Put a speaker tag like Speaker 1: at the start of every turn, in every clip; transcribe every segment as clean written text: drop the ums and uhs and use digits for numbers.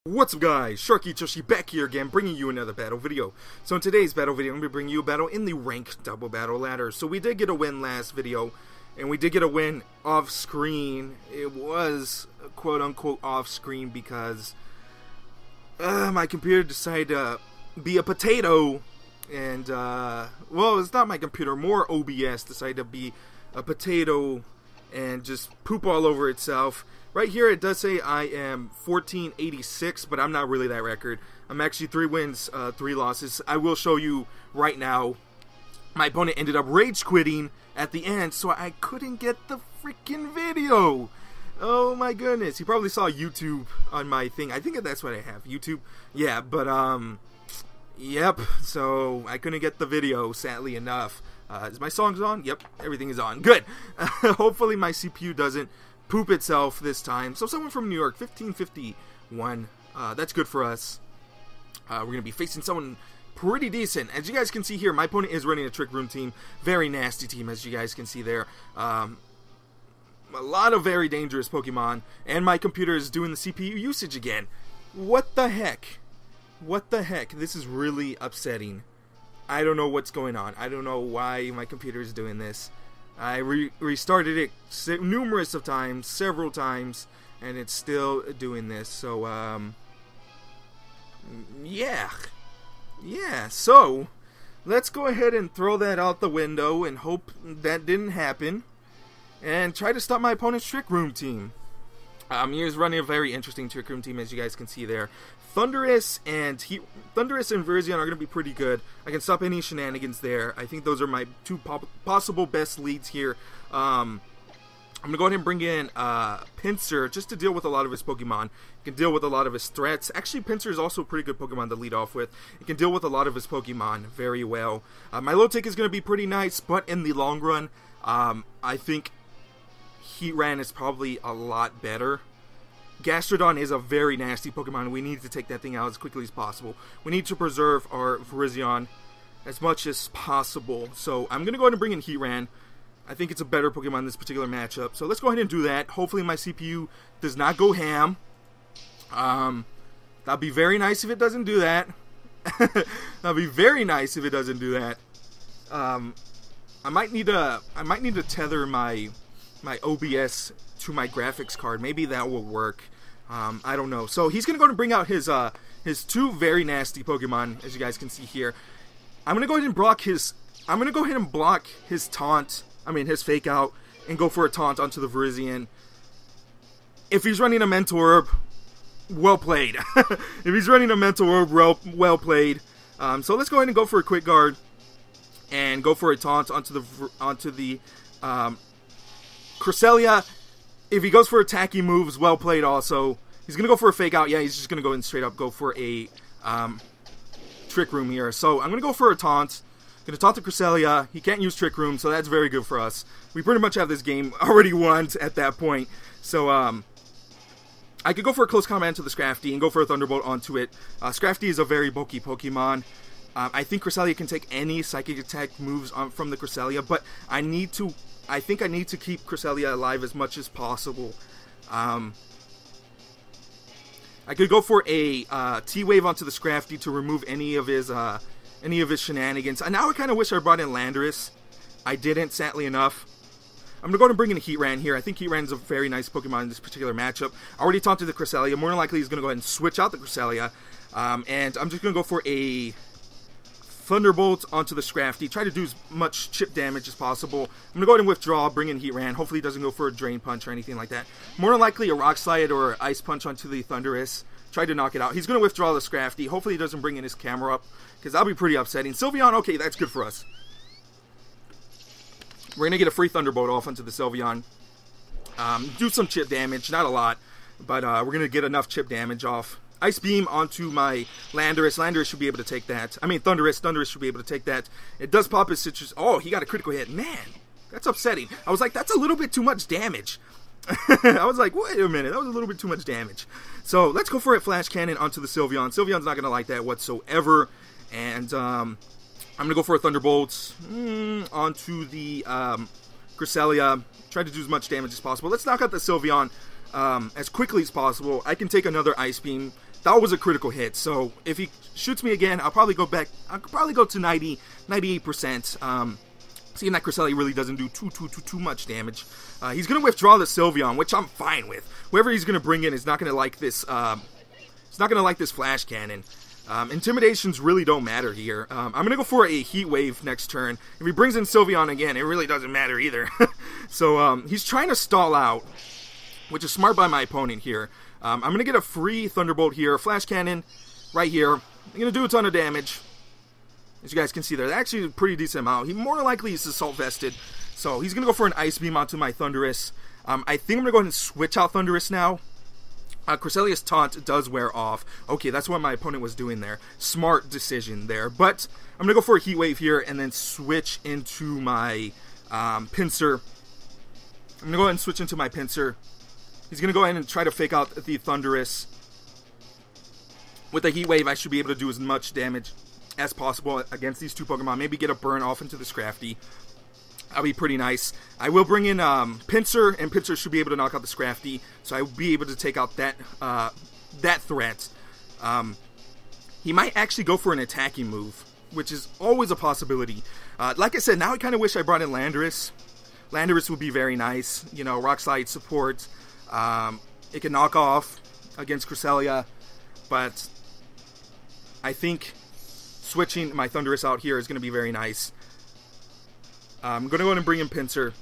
Speaker 1: What's up guys, sharkeatyoshi back here again, bringing you another battle video. So in today's battle video, I'm going to be bringing you a battle in the ranked double battle ladder. So we did get a win last video, and we did get a win off screen. It was quote unquote off screen because my computer decided to be a potato, and well, it's not my computer, more OBS decided to be a potato and just poop all over itself. Right here it does say I am 1486, but I'm not really that record. I'm actually 3 wins, 3 losses. I will show you right now. My opponent ended up rage quitting at the end, so I couldn't get the freaking video. Oh my goodness. He probably saw YouTube on my thing. I think that's what I have, YouTube. Yeah, but yep, so I couldn't get the video, sadly enough. Is my songs on? Yep, everything is on. Good. Hopefully my CPU doesn't poop itself this time. So someone from New York, 1551. That's good for us. We're going to be facing someone pretty decent. As you guys can see here, my opponent is running a Trick Room team. Very nasty team, as you guys can see there. A lot of very dangerous Pokemon. And my computer is doing the CPU usage again. What the heck? What the heck? This is really upsetting. I don't know what's going on. I don't know why my computer is doing this. I restarted it numerous of times, several times, and it's still doing this. So, yeah. So, let's go ahead and throw that out the window and hope that didn't happen. And try to stop my opponent's Trick Room team. He's running a very interesting Trick Room team, as you guys can see there. Thundurus and Virizion are going to be pretty good. I can stop any shenanigans there. I think those are my 2 possible best leads here. I'm going to go ahead and bring in Pinsir just to deal with a lot of his Pokemon. It can deal with a lot of his threats. Actually, Pinsir is also a pretty good Pokemon to lead off with. It can deal with a lot of his Pokemon very well. My low tick is going to be pretty nice, but in the long run, I think Heatran is probably a lot better. Gastrodon is a very nasty Pokemon. We need to take that thing out as quickly as possible. We need to preserve our Virizion as much as possible. So I'm going to go ahead and bring in Heatran. I think it's a better Pokemon in this particular matchup. So let's go ahead and do that. Hopefully my CPU does not go ham. That'd be very nice if it doesn't do that. That'd be very nice if it doesn't do that. I might need to tether my OBS to my graphics card. Maybe that will work. I don't know. So he's gonna go and bring out his 2 very nasty Pokemon, as you guys can see here. I'm gonna go ahead and block his. I'm gonna go ahead and block his taunt. I mean his fake out, and go for a taunt onto the Virizion. If he's running a Mentor, well played. If he's running a Mentor, well played. So let's go ahead and go for a quick guard, and go for a taunt onto the Cresselia. If he goes for attacking moves, well played also. He's going to go for a fake out. Yeah, he's just going to go and straight up go for a Trick Room here. So I'm going to go for a taunt. Going to taunt the Cresselia. He can't use Trick Room, so that's very good for us. We pretty much have this game already won at that point. So I could go for a close combat into the Scrafty and go for a Thunderbolt onto it. Scrafty is a very bulky Pokemon. I think Cresselia can take any Psychic Attack moves from the Cresselia, but I think I need to keep Cresselia alive as much as possible. I could go for a T-Wave onto the Scrafty to remove any of his shenanigans. And now I kind of wish I brought in Landorus. I didn't, sadly enough. I'm going to go ahead and bring in Heatran here. I think Heatran is a very nice Pokemon in this particular matchup. I already taunted the Cresselia. More than likely he's going to go ahead and switch out the Cresselia. And I'm just going to go for a Thunderbolt onto the Scrafty. Try to do as much chip damage as possible. I'm going to go ahead and withdraw, bring in Heatran. Hopefully he doesn't go for a Drain Punch or anything like that. More than likely a Rock Slide or Ice Punch onto the Thundurus. Try to knock it out. He's going to withdraw the Scrafty. Hopefully he doesn't bring in his camera up, because that'll be pretty upsetting. Sylveon, okay, that's good for us. We're going to get a free Thunderbolt off onto the Sylveon. Do some chip damage, not a lot, but we're going to get enough chip damage off. Ice Beam onto my Landorus. Landorus should be able to take that. I mean, Thundurus should be able to take that. It does pop his Citrus. Oh, he got a critical hit. Man, that's upsetting. I was like, that's a little bit too much damage. I was like, wait a minute, that was a little bit too much damage. So, let's go for a Flash Cannon onto the Sylveon. Sylveon's not going to like that whatsoever. And, I'm going to go for a Thunderbolt onto the Cresselia. Try to do as much damage as possible. Let's knock out the Sylveon as quickly as possible. I can take another Ice Beam that was a critical hit. So if he shoots me again, I'll probably go back. I'll probably go to 98%. Seeing that Cresselia really doesn't do too much damage. He's going to withdraw the Sylveon, which I'm fine with. Whoever he's going to bring in is not going to like this. It's not going to like this Flash Cannon. Intimidations really don't matter here. I'm going to go for a Heat Wave next turn. If he brings in Sylveon again, it really doesn't matter either. So he's trying to stall out, which is smart by my opponent here. I'm going to get a free Thunderbolt here. Flash Cannon right here. I'm going to do a ton of damage. As you guys can see there, that's actually a pretty decent amount. He more than likely is Assault Vested. So he's going to go for an Ice Beam onto my Thundurus. I think I'm going to go ahead and switch out Thundurus now. Cresselia's Taunt does wear off. Okay, that's what my opponent was doing there. Smart decision there. But I'm going to go for a Heat Wave here and then switch into my Pinsir. I'm going to go ahead and switch into my Pinsir. He's going to go ahead and try to fake out the Thundurus. With the Heat Wave, I should be able to do as much damage as possible against these two Pokemon. Maybe get a burn off into the Scrafty. That'll be pretty nice. I will bring in Pinsir, and Pinsir should be able to knock out the Scrafty, so I will be able to take out that that threat. He might actually go for an attacking move, which is always a possibility. Like I said, now I kind of wish I brought in Landorus. Landorus would be very nice. You know, Rock Slide support. It can knock off against Cresselia, but I think switching my Thundurus out here is going to be very nice. I'm going to go ahead and bring in Pinsir.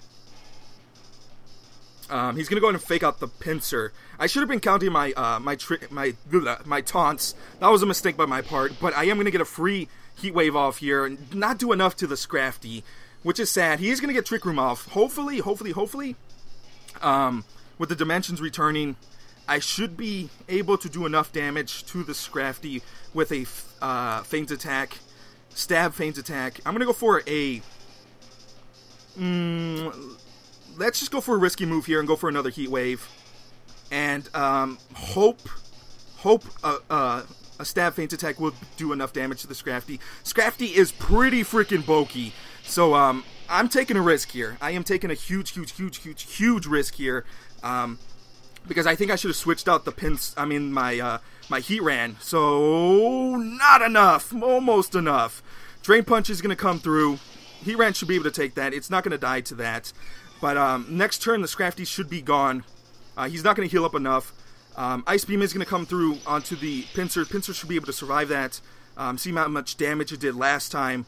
Speaker 1: He's going to go ahead and fake out the Pinsir. I should have been counting my my taunts. That was a mistake by my part, but I am going to get a free Heat Wave off here and not do enough to the Scrafty, which is sad. He is going to get Trick Room off. Hopefully, with the Dimensions returning, I should be able to do enough damage to the Scrafty with a Feint Attack, Stab Feint Attack. I'm going to go for a... let's just go for a risky move here and go for another Heat Wave. And hope a Stab Feint Attack will do enough damage to the Scrafty. Scrafty is pretty freaking bulky. So I'm taking a risk here. I am taking a huge risk here. Because I think I should have switched out the my Heatran. So, not enough. Almost enough. Drain Punch is going to come through. Heatran should be able to take that. It's not going to die to that. But next turn, the Scrafty should be gone. He's not going to heal up enough. Ice Beam is going to come through onto the Pinsir. Pinsir should be able to survive that. See how much damage it did last time.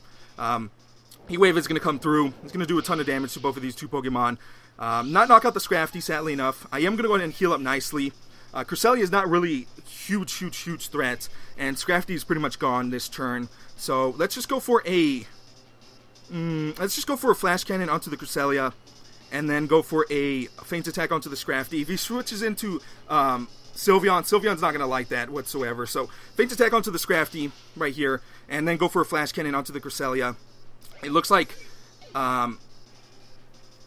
Speaker 1: Heat Wave is going to come through. It's going to do a ton of damage to both of these two Pokemon. Not knock out the Scrafty, sadly enough. I am going to go ahead and heal up nicely. Cresselia is not really huge threat, and Scrafty is pretty much gone this turn. So let's just go for a Flash Cannon onto the Cresselia, and then go for a Feint Attack onto the Scrafty. If he switches into Sylveon's not going to like that whatsoever. So Feint Attack onto the Scrafty right here, and then go for a Flash Cannon onto the Cresselia. It looks like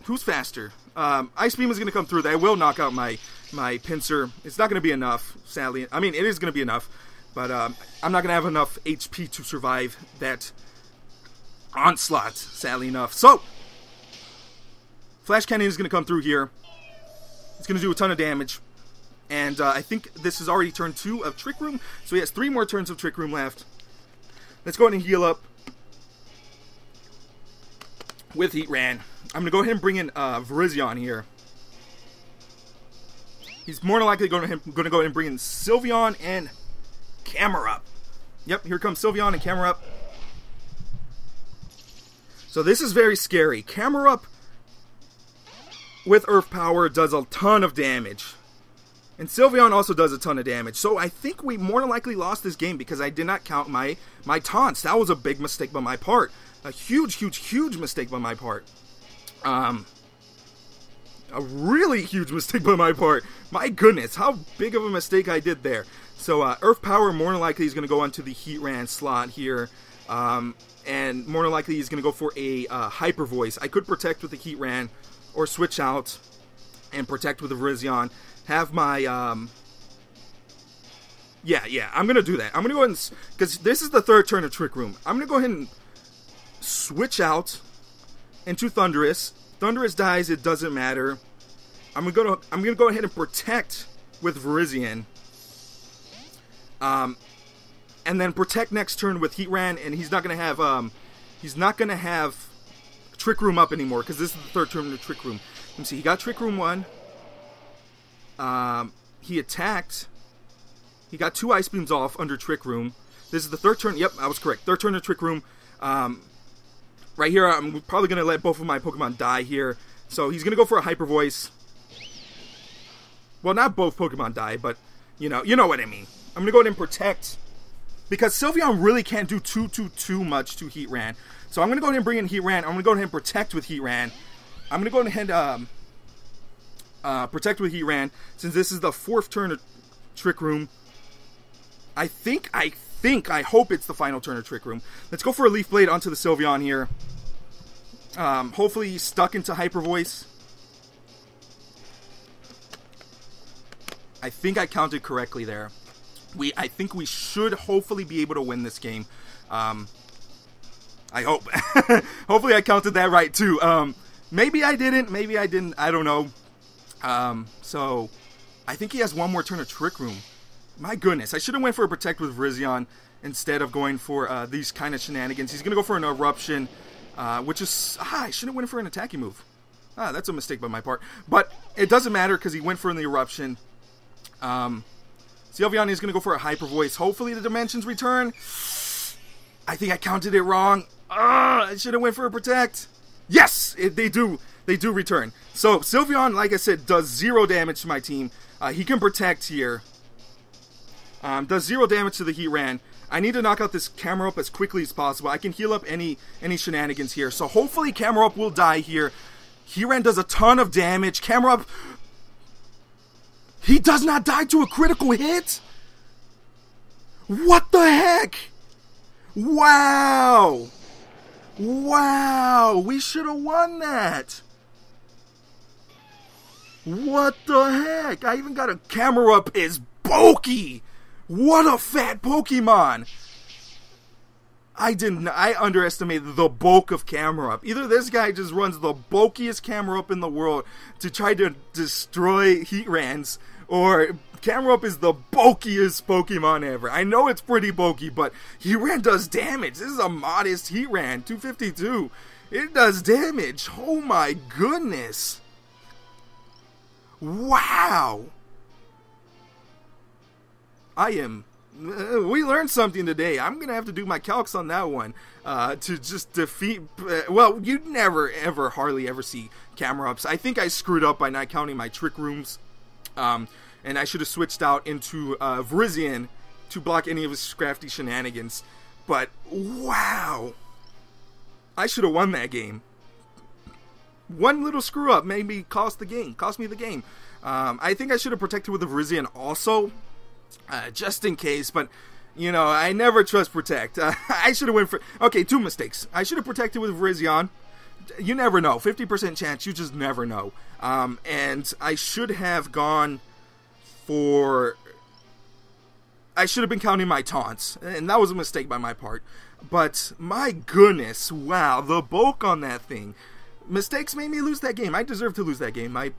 Speaker 1: who's faster? Ice Beam is going to come through. That will knock out my Pinsir. It's not going to be enough, sadly. I mean, it is going to be enough, but I'm not going to have enough HP to survive that onslaught, sadly enough. So, Flash Cannon is going to come through here. It's going to do a ton of damage. And I think this is already turn 2 of Trick Room. So he has 3 more turns of Trick Room left. Let's go ahead and heal up with Heatran. I'm going to go ahead and bring in Virizion here. He's more than likely going to go ahead and bring in Sylveon and Camerupt. Yep, here comes Sylveon and Camerupt. So this is very scary. Camerupt with Earth Power does a ton of damage. And Sylveon also does a ton of damage. So I think we more than likely lost this game because I did not count my taunts. That was a big mistake by my part. A huge mistake by my part. A really huge mistake by my part. My goodness, how big of a mistake I did there. So Earth Power more than likely is going to go onto the Heatran slot here. And more than likely he's going to go for a Hyper Voice. I could protect with the Heatran or switch out and protect with the Virizion. Have my yeah, I'm going to do that. I'm going to go ahead and, because this is the 3rd turn of Trick Room. I'm going to go ahead and switch out into Thundurus. Thundurus dies, it doesn't matter. I'm gonna go ahead and protect with Virizion. And then protect next turn with Heatran, and he's not gonna have Trick Room up anymore because this is the third turn of Trick Room. Let me see. He got Trick Room 1. He attacked. He got 2 Ice Beams off under Trick Room. This is the third turn. Yep, I was correct. Third turn of Trick Room. Right here, I'm probably gonna let both of my Pokemon die here. So he's gonna go for a Hyper Voice. Well, not both Pokemon die, but you know what I mean. I'm gonna go ahead and protect. Because Sylveon really can't do too much to Heatran. So I'm going to go ahead and bring in Heatran. I'm going to go ahead and protect with Heatran. I'm going to go ahead and protect with Heatran. Since this is the 4th turn of Trick Room. I hope it's the final turn of Trick Room. Let's go for a Leaf Blade onto the Sylveon here. Hopefully he's stuck into Hyper Voice. I think I counted correctly there. I think we should hopefully be able to win this game. I hope. Hopefully I counted that right too. Maybe I didn't. Maybe I didn't. I don't know. So I think he has one more turn of Trick Room. My goodness. I should have went for a Protect with Virizion instead of going for these kind of shenanigans. He's going to go for an Eruption, which is... I should have went for an attacking move. That's a mistake by my part. But it doesn't matter because he went for an Eruption. Sylveon is going to go for a Hyper Voice. Hopefully the Dimensions return. I think I counted it wrong. I should have went for a Protect. Yes! They do return. So Sylveon, like I said, does 0 damage to my team. He can Protect here. Does 0 damage to the Heatran. I need to knock out this Camerupt as quickly as possible. I can heal up any shenanigans here. So hopefully Camerupt will die here. Heatran does a ton of damage. Camerupt... He does not die to a critical hit? What the heck? Wow. Wow. We should have won that. What the heck? I even got a Camerupt is bulky. What a fat Pokemon. I underestimated the bulk of Camerupt. Either this guy just runs the bulkiest Camerupt in the world to try to destroy Heatrans, or Camerupt is the bulkiest Pokemon ever. I know it's pretty bulky, but Heatran does damage. This is a modest Heatran, 252. It does damage. Oh my goodness. Wow. We learned something today. I'm going to have to do my calcs on that one to just defeat... well, you'd never, ever, hardly ever see Camerupts. I think I screwed up by not counting my Trick Rooms. And I should have switched out into Virizion to block any of his crafty shenanigans. But, wow. I should have won that game. One little screw up maybe cost me the game. I think I should have protected with the Virizion also. Just in case, but you know, I never trust Protect. I should have went for... Okay, 2 mistakes. I should have protected with Virizion. You never know. 50% chance, you just never know. And I should have gone for... I should have been counting my taunts, and that was a mistake by my part. But, my goodness, wow, the bulk on that thing. Mistakes made me lose that game. I deserve to lose that game. My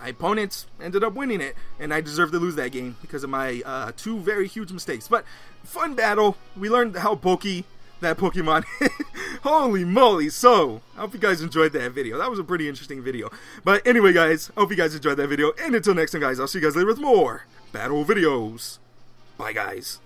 Speaker 1: opponents ended up winning it, and I deserve to lose that game because of my 2 very huge mistakes. But, fun battle. We learned how bulky that Pokemon is. Holy moly. So, I hope you guys enjoyed that video. That was a pretty interesting video. But anyway, guys, I hope you guys enjoyed that video. And until next time, guys, I'll see you guys later with more battle videos. Bye, guys.